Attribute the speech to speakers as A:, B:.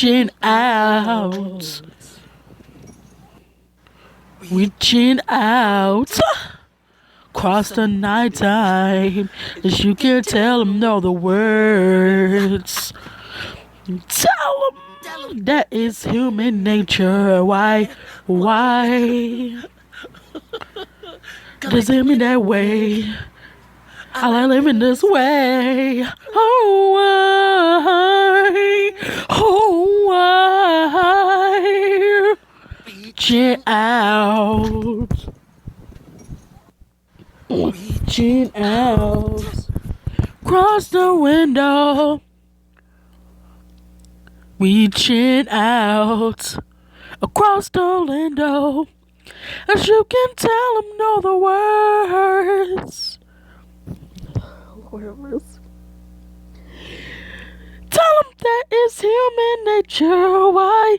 A: Reaching out. Reaching out. Across the night time. As you can tell them all the words. Tell them that is human nature. Why does it mean that way? I like living this way. Oh, why? Reaching out. Reaching out. Across the window. Reaching out. Across the window. As you can tell them know the words. Tell them that is human nature. Why?